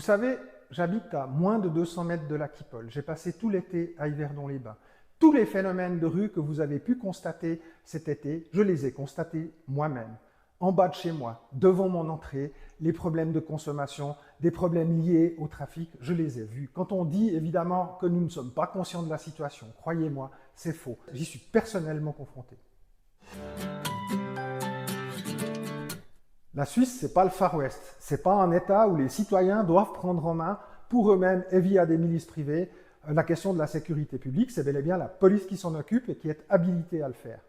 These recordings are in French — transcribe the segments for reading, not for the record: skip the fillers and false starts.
savez, j'habite à moins de 200 mètres de l'Aquipole. J'ai passé tout l'été à Yverdon-les-Bains. Tous les phénomènes de rue que vous avez pu constater cet été, je les ai constatés moi-même. En bas de chez moi, devant mon entrée, les problèmes de consommation, des problèmes liés au trafic, je les ai vus. Quand on dit évidemment que nous ne sommes pas conscients de la situation, croyez-moi, c'est faux. J'y suis personnellement confronté. La Suisse, ce n'est pas le Far West. Ce n'est pas un État où les citoyens doivent prendre en main pour eux-mêmes et via des milices privées la question de la sécurité publique. C'est bel et bien la police qui s'en occupe et qui est habilitée à le faire.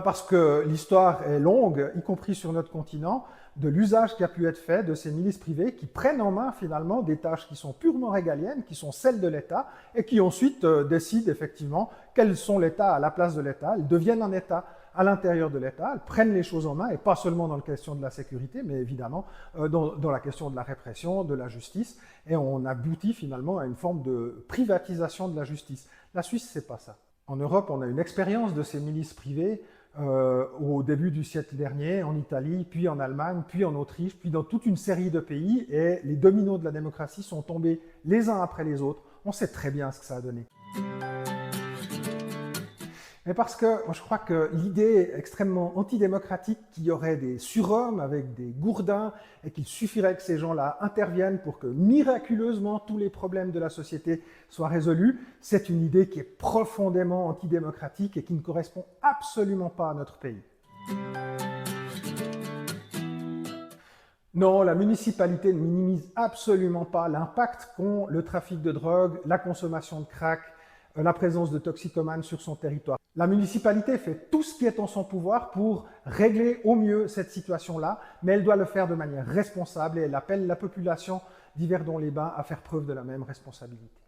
Parce que l'histoire est longue, y compris sur notre continent, de l'usage qui a pu être fait de ces milices privées qui prennent en main finalement des tâches qui sont purement régaliennes, qui sont celles de l'État, et qui ensuite décident effectivement quels sont l'État à la place de l'État. Ils deviennent un État à l'intérieur de l'État, elles prennent les choses en main, et pas seulement dans la question de la sécurité, mais évidemment dans la question de la répression, de la justice, et on aboutit finalement à une forme de privatisation de la justice. La Suisse, c'est pas ça. En Europe, on a une expérience de ces milices privées au début du siècle dernier, en Italie, puis en Allemagne, puis en Autriche, puis dans toute une série de pays, et les dominos de la démocratie sont tombés les uns après les autres. On sait très bien ce que ça a donné. Mais parce que moi, je crois que l'idée extrêmement antidémocratique qu'il y aurait des surhommes avec des gourdins et qu'il suffirait que ces gens-là interviennent pour que miraculeusement tous les problèmes de la société soient résolus, c'est une idée qui est profondément antidémocratique et qui ne correspond absolument pas à notre pays. Non, la municipalité ne minimise absolument pas l'impact qu'ont le trafic de drogue, la consommation de crack, la présence de toxicomanes sur son territoire. La municipalité fait tout ce qui est en son pouvoir pour régler au mieux cette situation-là, mais elle doit le faire de manière responsable et elle appelle la population d'Yverdon-les-Bains à faire preuve de la même responsabilité.